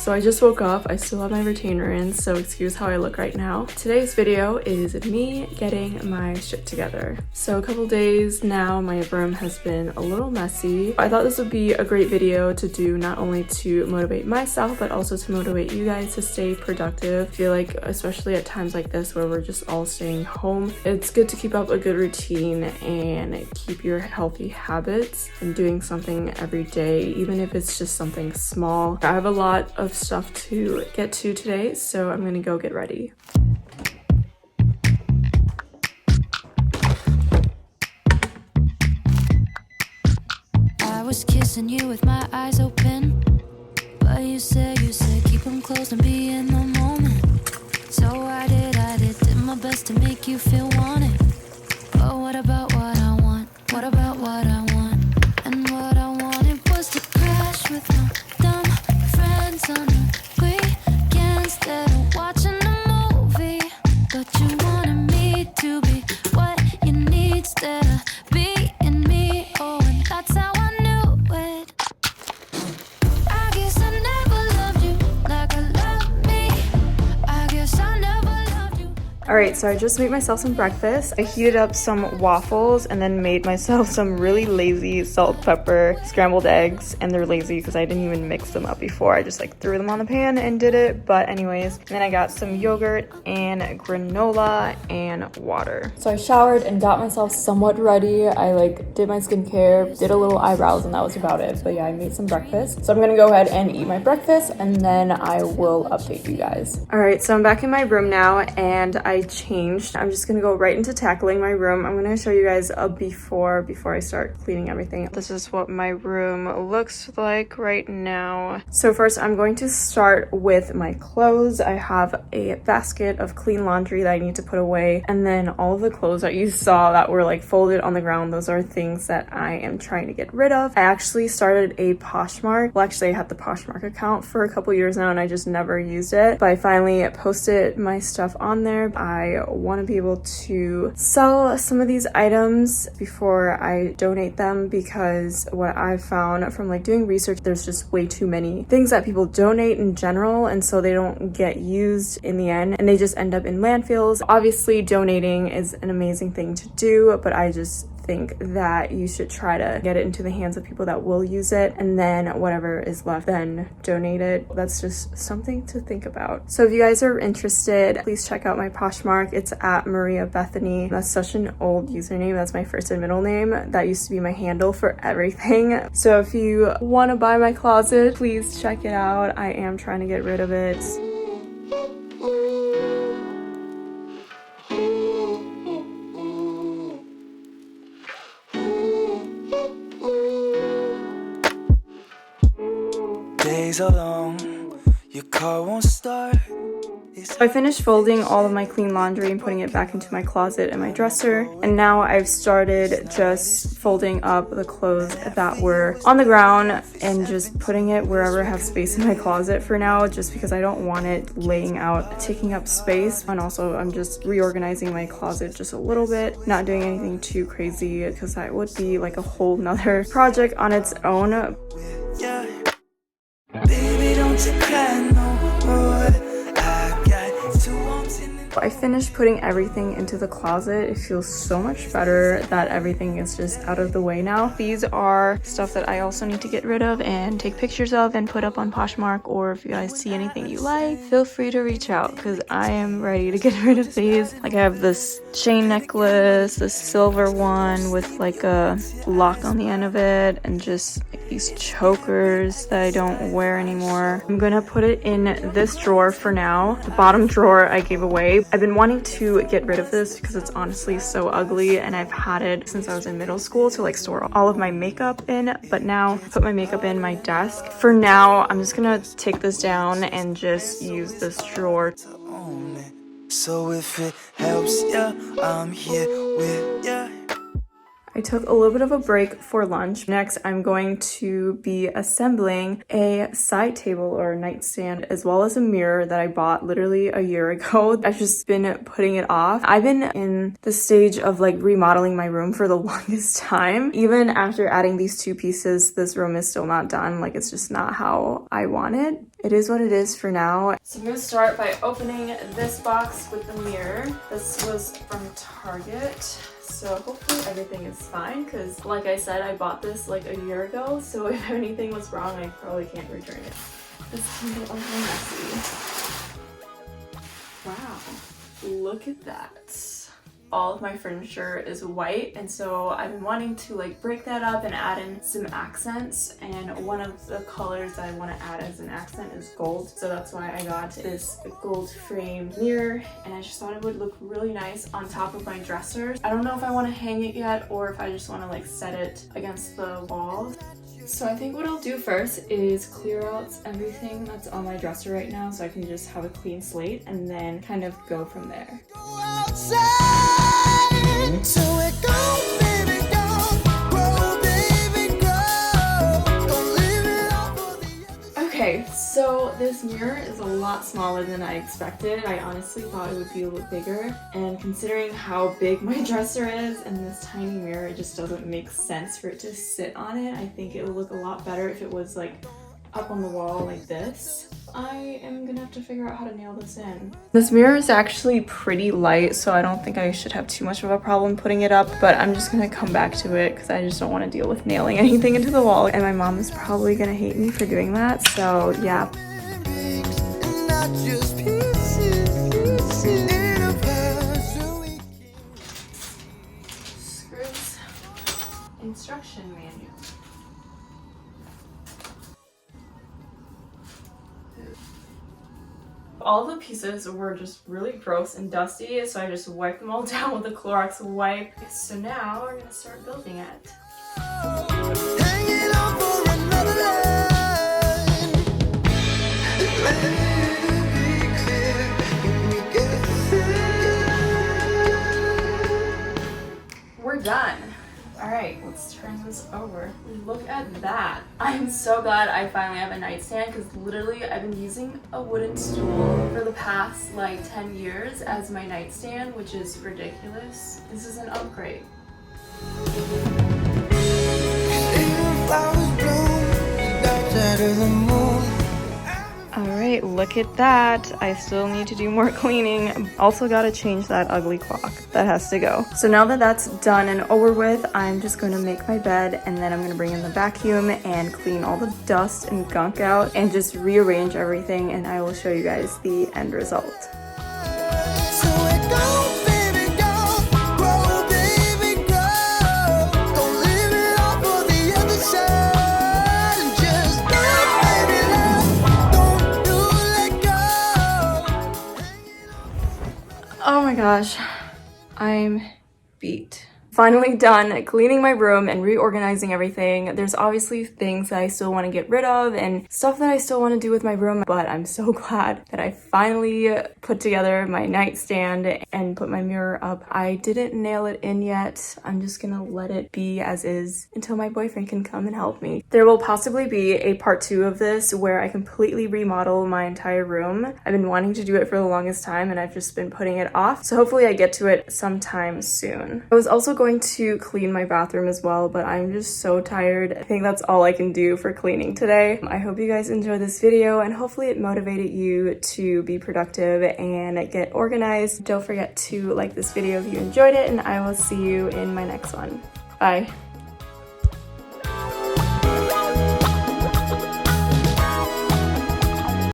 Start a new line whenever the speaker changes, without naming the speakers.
So I just woke up. I still have my retainer in, so excuse how I look right now. Today's video is me getting my shit together. So a couple days now, my room has been a little messy. I thought this would be a great video to do, not only to motivate myself, but also to motivate you guys to stay productive. I feel like, especially at times like this where we're just all staying home, it's good to keep up a good routine and keep your healthy habits and doing something every day, even if it's just something small. I have a lot of stuff to get to today, so I'm gonna go get ready.
I was kissing you with my eyes open, but you said keep them closed and be in the moment. So I did my best to make you feel wanted. But what about what I want? What about what I want? And what I wanted was to crash with my dumb friends on the weekend instead of watching a movie. But you wanted me to be what you need instead of being me. Oh, and that's how I knew it. I guess I never loved you like I love me. I guess I never loved you.
Alright, so I just made myself some breakfast. I heated up some waffles and then made myself some really lazy salt, pepper, scrambled eggs. And they're lazy because I didn't even mix them up before. I just like threw them on the pan and did it. But anyways, and then I got some yogurt and granola and water. So I showered and got myself somewhat ready. I like did my skincare, did a little eyebrows, and that was about it. But yeah, I made some breakfast. So I'm gonna go ahead and eat my breakfast and then I will update you guys. Alright, so I'm back in my room now and I changed. I'm just gonna go right into tackling my room. I'm gonna show you guys a before I start cleaning everything. This is what my room looks like right now. So first I'm going to start with my clothes. I have a basket of clean laundry that I need to put away, and then all of the clothes that you saw that were like folded on the ground, those are things that I am trying to get rid of. I actually started a Poshmark. Well, actually I had the Poshmark account for a couple years now and I just never used it, but I finally posted my stuff on there. I want to be able to sell some of these items before I donate them, because what I've found from like doing research, there's just way too many things that people donate in general, and so they don't get used in the end and they just end up in landfills. Obviously donating is an amazing thing to do, but I just think that you should try to get it into the hands of people that will use it, and then whatever is left, then donate it. That's just something to think about. So if you guys are interested, please check out my Poshmark. It's at Maria Bethany. That's such an old username. That's my first and middle name. That used to be my handle for everything. So if you want to buy my closet, please check it out. I am trying to get rid of it.
Days are long, your car won't start.
So I finished folding all of my clean laundry and putting it back into my closet and my dresser, and now I've started just folding up the clothes that were on the ground and just putting it wherever I have space in my closet for now, just because I don't want it laying out taking up space. And also I'm just reorganizing my closet just a little bit, not doing anything too crazy because that would be like a whole nother project on its own.
Yeah. Baby, don't you cry no more. I got 2 arms in the
I finished putting everything into the closet. It feels so much better that everything is just out of the way now. These are stuff that I also need to get rid of and take pictures of and put up on Poshmark, or if you guys see anything you like, feel free to reach out because I am ready to get rid of these. Like I have this chain necklace, this silver one with like a lock on the end of it, and just like these chokers that I don't wear anymore. I'm gonna put it in this drawer for now. The bottom drawer I gave away. I've been wanting to get rid of this because it's honestly so ugly, and I've had it since I was in middle school to like store all of my makeup in, but now I put my makeup in my desk. For now, I'm just gonna take this down and just use this drawer.
So if it helps ya, I'm here with ya.
I took a little bit of a break for lunch. Next, I'm going to be assembling a side table or nightstand, as well as a mirror that I bought literally a year ago. I've just been putting it off. I've been in the stage of like remodeling my room for the longest time. Even after adding these two pieces, this room is still not done. Like, it's just not how I want it. it is what it is for now. So I'm gonna start by opening this box with the mirror. This was from Target. So hopefully everything is fine because like I said, I bought this like a year ago. So if anything was wrong, I probably can't return it. This can get a little messy. Wow, look at that. All of my furniture is white, and so I've been wanting to like break that up and add in some accents, and one of the colors that I want to add as an accent is gold, so that's why I got this gold frame mirror, and I just thought it would look really nice on top of my dresser. I don't know if I want to hang it yet or if I just want to like set it against the wall. So I think what I'll do first is clear out everything that's on my dresser right now so I can just have a clean slate and then kind of go from there.
So it go, baby, go, grow, baby, grow. Don't leave it all for the other.
Okay, so this mirror is a lot smaller than I expected. I honestly thought it would be a little bigger, and considering how big my dresser is and this tiny mirror, it just doesn't make sense for it to sit on it. I think it would look a lot better if it was like up on the wall like this. I am gonna have to figure out how to nail this in. This mirror is actually pretty light, so I don't think I should have too much of a problem putting it up, but I'm just gonna come back to it because I just don't want to deal with nailing anything into the wall, and my mom is probably gonna hate me for doing that, so yeah.
And not just pieces in a puzzle.
Screws. Instruction manual. All the pieces were just really gross and dusty, so I just wiped them all down with a Clorox wipe. So now we're gonna start building it.
Hanging on for another line. Let it be clear when we get there.
We're done. All right, let's turn this over. Look at that. I'm so glad I finally have a nightstand because literally I've been using a wooden stool for the past like 10 years as my nightstand, which is ridiculous. This is an upgrade.
Even flowers bloom outside of the moon.
All right, look at that. I still need to do more cleaning. Also gotta change that ugly clock. That has to go. So now that that's done and over with, I'm just gonna make my bed, and then I'm gonna bring in the vacuum and clean all the dust and gunk out and just rearrange everything, and I will show you guys the end result.
So it go, baby, go, grow, baby, grow. Don't leave it all for the other side. And just love, baby, love. Don't you let go.
Oh my gosh, I'm beat. Finally done cleaning my room and reorganizing everything. There's obviously things that I still want to get rid of and stuff that I still want to do with my room, but I'm so glad that I finally put together my nightstand and put my mirror up. I didn't nail it in yet. I'm just gonna let it be as is until my boyfriend can come and help me. There will possibly be a part 2 of this where I completely remodel my entire room. I've been wanting to do it for the longest time and I've just been putting it off. So hopefully I get to it sometime soon. I was also going to clean my bathroom as well, but I'm just so tired. I think that's all I can do for cleaning today. I hope you guys enjoyed this video and hopefully it motivated you to be productive and get organized. Don't forget to like this video if you enjoyed it, and I will see you in my next one. Bye.